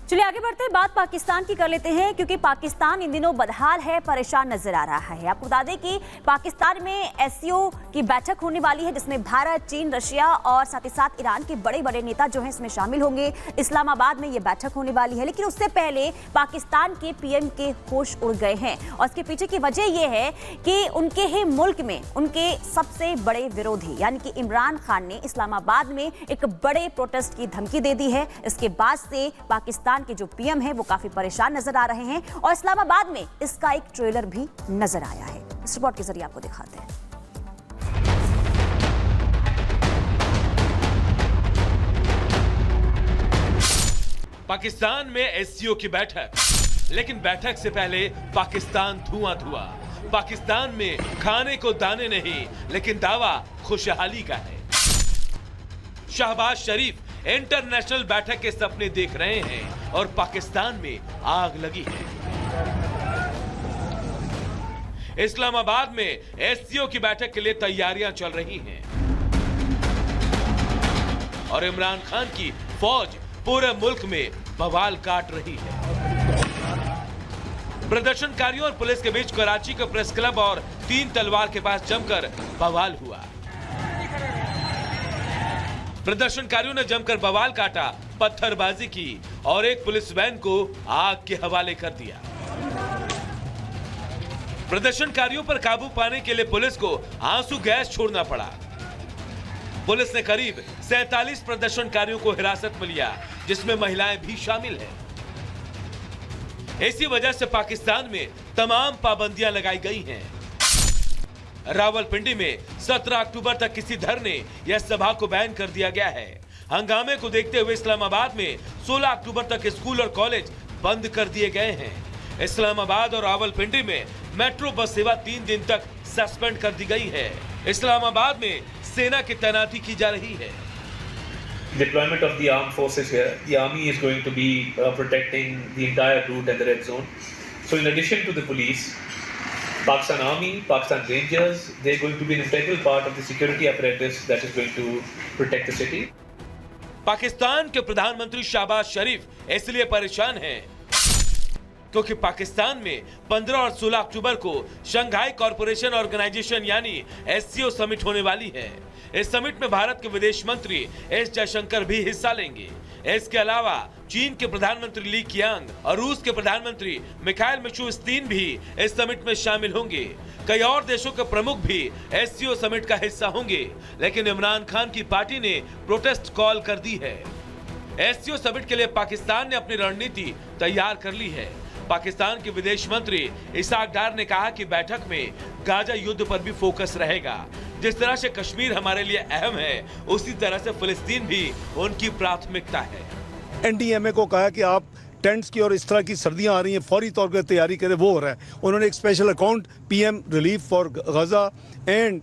चलिए आगे बढ़ते हैं, बात पाकिस्तान की कर लेते हैं क्योंकि पाकिस्तान इन दिनों बदहाल है, परेशान नजर आ रहा है। आपको बता दें कि पाकिस्तान में एससीओ की बैठक होने वाली है जिसमें भारत, चीन, रशिया और साथ ही साथ ईरान के बड़े बड़े नेता जो हैं इसमें शामिल होंगे। इस्लामाबाद में ये बैठक होने वाली है, लेकिन उससे पहले पाकिस्तान के पीएम के होश उड़ गए हैं और इसके पीछे की वजह यह है कि उनके ही मुल्क में उनके सबसे बड़े विरोधी यानी कि इमरान खान ने इस्लामाबाद में एक बड़े प्रोटेस्ट की धमकी दे दी है। इसके बाद से पाकिस्तान के जो पीएम है वो काफी परेशान नजर आ रहे हैं और इस्लामाबाद में इसका एक ट्रेलर भी नजर आया है। इस रिपोर्ट के जरिए आपको दिखाते हैं। पाकिस्तान में एससीओ की बैठक, लेकिन बैठक से पहले पाकिस्तान धुआं धुआं। पाकिस्तान में खाने को दाने नहीं, लेकिन दावा खुशहाली का है। शहबाज शरीफ इंटरनेशनल बैठक के सपने देख रहे हैं और पाकिस्तान में आग लगी है। इस्लामाबाद में एससीओ की बैठक के लिए तैयारियां चल रही हैं और इमरान खान की फौज पूरे मुल्क में बवाल काट रही है। प्रदर्शनकारियों और पुलिस के बीच कराची के प्रेस क्लब और 3 तलवार के पास जमकर बवाल हुआ। प्रदर्शनकारियों ने जमकर बवाल काटा, पत्थरबाजी की और एक पुलिस वैन को आग के हवाले कर दिया। प्रदर्शनकारियों पर काबू पाने के लिए पुलिस को आंसू गैस छोड़ना पड़ा। पुलिस ने करीब 47 प्रदर्शनकारियों को हिरासत में लिया, जिसमें महिलाएं भी शामिल हैं। इसी वजह से पाकिस्तान में तमाम पाबंदियां लगाई गई हैं। रावलपिंडी में 17 अक्टूबर तक किसी धरने या सभा को बैन कर दिया गया है। हंगामे को देखते हुए इस्लामाबाद में 16 अक्टूबर तक स्कूल और कॉलेज बंद कर दिए गए हैं। इस्लामाबाद और रावलपिंडी में मेट्रो बस सेवा 3 दिन तक सस्पेंड कर दी गई है। इस्लामाबाद में सेना की तैनाती की जा रही है। Deployment of the armed forces here. The army is going to be protecting the entire route and the red zone. So in addition to the police, Pakistan Army, Pakistan Rangers, they're going to be an integral part of the security apparatus that is going to protect the city. Pakistan के प्रधानमंत्री शहबाज शरीफ इसलिए परेशान हैं क्योंकि पाकिस्तान में 15 और 16 अक्टूबर को Shanghai corporation organisation यानी एससीओ समिट होने वाली है। इस समिट में भारत के विदेश मंत्री एस जयशंकर भी हिस्सा लेंगे। इसके अलावा चीन के प्रधानमंत्री ली कीयांग और रूस के प्रधानमंत्री मिखाइल मिशुस्तिन भी इस समिट में शामिल होंगे। कई और देशों के प्रमुख भी एससीओ समिट का हिस्सा होंगे, लेकिन इमरान खान की पार्टी ने प्रोटेस्ट कॉल कर दी है। एससीओ समिट के लिए पाकिस्तान ने अपनी रणनीति तैयार कर ली है। पाकिस्तान के विदेश मंत्री इसाक डार ने कहा कि बैठक में गाजा युद्ध पर भी फोकस रहेगा। जिस तरह से कश्मीर हमारे लिए अहम है, उसी तरह से फिलिस्तीन भी उनकी प्राथमिकता है। एनडीएमए को कहा कि आप टेंट्स की और इस तरह की सर्दियां आ रही हैं, फौरी तौर पर तैयारी करें, वो हो रहा है। उन्होंने एक special account PM relief for Gaza and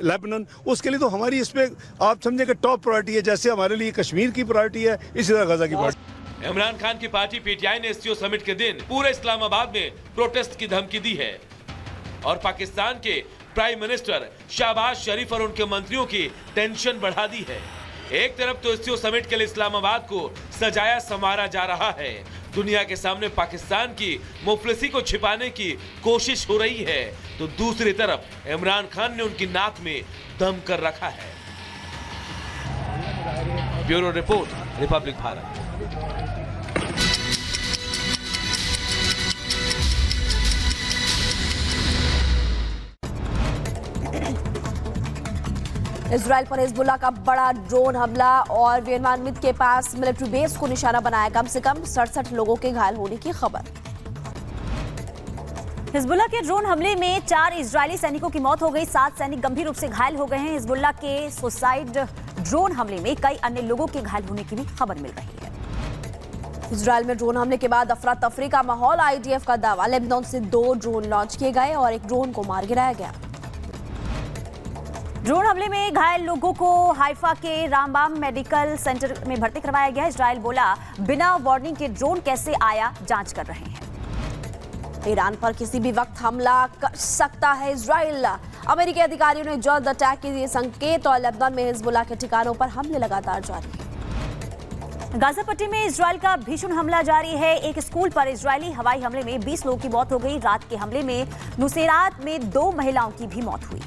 Lebanon, उसके लिए तो हमारी इसमें आप समझे कि टॉप प्रायोरिटी है। जैसे हमारे लिए कश्मीर की प्रायोरिटी है, इसी तरह गजा की प्रायोरिटी। इमरान खान की पार्टी पीटीआई ने एससीओ समिट के दिन पूरे इस्लामाबाद में प्रोटेस्ट की धमकी दी है और पाकिस्तान के प्राइम मिनिस्टर शहबाज शरीफ और उनके मंत्रियों की टेंशन बढ़ा दी है। एक तरफ तो एससीओ समिट के लिए इस्लामाबाद को सजाया संवारा जा रहा है, दुनिया के सामने पाकिस्तान की मुफलिसी को छिपाने की कोशिश हो रही है, तो दूसरी तरफ इमरान खान ने उनकी नाक में दम कर रखा है। Bureau report, Republic Bharat. Israel पर हिजबुल्लाह का बड़ा ड्रोन हमला और वियतनाम के पास मिलिट्री बेस को निशाना बनाया। कम से कम 67 लोगों के घायल होने की खबर। हिजबुल्लाह के ड्रोन हमले में 4 इजरायली सैनिकों की मौत हो गई, 7 सैनिक गंभीर रूप से घायल हो गए हैं। हिजबुल्लाह के सुसाइड ड्रोन हमले में कई अन्य लोगों के घायल होने की भी खबर मिल रही है। इजराइल में ड्रोन हमले के बाद अफरा तफरी का माहौल। आईडीएफ का दावा, लेबनान से 2 ड्रोन लॉन्च किए गए और एक ड्रोन को मार गिराया गया। ड्रोन हमले में घायल लोगों को हाइफा के रामबाम मेडिकल सेंटर में भर्ती करवाया गया। इजराइल बोला बिना वार्निंग के ड्रोन कैसे आया, जांच कर रहे हैं। ईरान पर किसी भी वक्त हमला कर सकता है इजराइल। अमेरिकी अधिकारियों ने जल्द अटैक के दिए संकेत और लेबनान में हिजबुल्लाह के ठिकानों पर हमले लगातार जारी हैं। गाजा पट्टी में इजराइल का भीषण हमला जारी है। एक स्कूल पर इजरायली हवाई हमले में 20 लोगों की मौत हो गई। रात के हमले में नुसेरात में 2 महिलाओं की भी मौत हुई।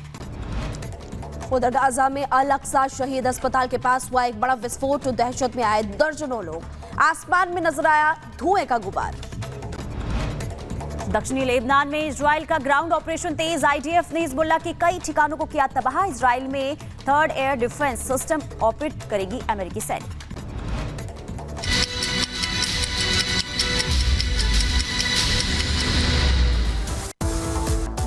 उधर गाजा में अल अक्सा शहीद अस्पताल के पास हुआ एक बड़ा विस्फोट। दहशत में आए दर्जनों लोग। आसमान में नजर आया धुएं का गुबार। दक्षिणी लेबनान में इजराइल का ग्राउंड ऑपरेशन तेज। आईडीएफ ने हिजबुल्लाह के कई ठिकानों को किया तबाह। इजराइल में 3rd air defence system operate करेगी अमेरिकी सैन्य।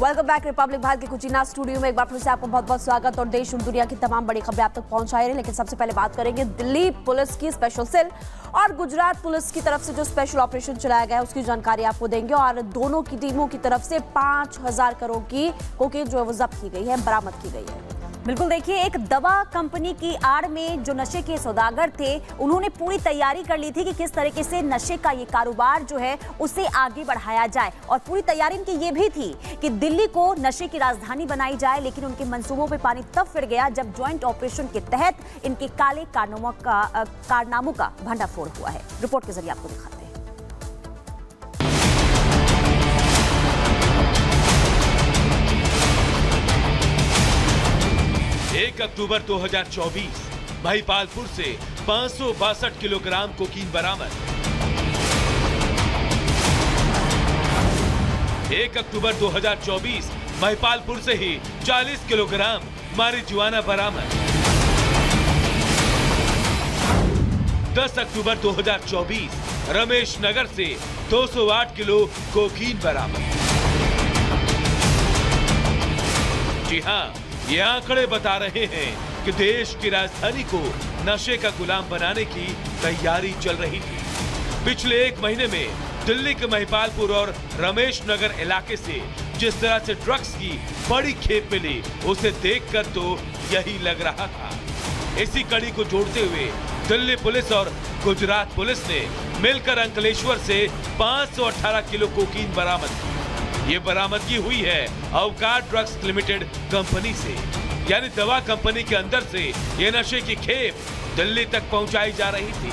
Welcome back. रिपब्लिक भारत के कुचिना स्टूडियो में एक बार फिर से आपको बहुत बहुत स्वागत और देश और दुनिया की तमाम बड़ी खबरें आप तक पहुंचाई रहे। लेकिन सबसे पहले बात करेंगे दिल्ली पुलिस की स्पेशल सेल और गुजरात पुलिस की तरफ से जो स्पेशल ऑपरेशन चलाया गया है उसकी जानकारी आपको देंगे। और दोनों की टीमों की तरफ से 5000 करोड़ की कोकेन जो है वो जब्त की गई है, बरामद की गई है। बिल्कुल, देखिए, एक दवा कंपनी की आड़ में जो नशे के सौदागर थे उन्होंने पूरी तैयारी कर ली थी कि किस तरीके से नशे का ये कारोबार जो है उसे आगे बढ़ाया जाए। और पूरी तैयारी इनकी ये भी थी कि दिल्ली को नशे की राजधानी बनाई जाए। लेकिन उनके मंसूबों पे पानी तब फिर गया जब ज्वाइंट ऑपरेशन के तहत इनके काले कारनामों का भंडाफोड़ हुआ है। रिपोर्ट के जरिए आपको दिखाते हैं। 1 अक्टूबर 2024 महिपालपुर से 562 किलोग्राम कोकीन बरामद। 1 अक्टूबर 2024 महिपालपुर से ही 40 किलोग्राम मारिजुआना बरामद। 10 अक्टूबर 2024 रमेश नगर से 208 किलो कोकीन बरामद। जी हां, ये आंकड़े बता रहे हैं कि देश की राजधानी को नशे का गुलाम बनाने की तैयारी चल रही थी। पिछले 1 महीने में दिल्ली के महिपालपुर और रमेश नगर इलाके से जिस तरह से ड्रग्स की बड़ी खेप मिली उसे देखकर तो यही लग रहा था। इसी कड़ी को जोड़ते हुए दिल्ली पुलिस और गुजरात पुलिस ने मिलकर अंकलेश्वर से 518 किलो कोकीन बरामद की। ये बरामदगी हुई है अवकार ड्रग्स लिमिटेड कंपनी से, यानी दवा कंपनी के अंदर से ये नशे की खेप दिल्ली तक पहुंचाई जा रही थी।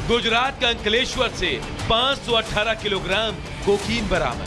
गुजरात के अंकलेश्वर से 518 किलोग्राम कोकीन बरामद।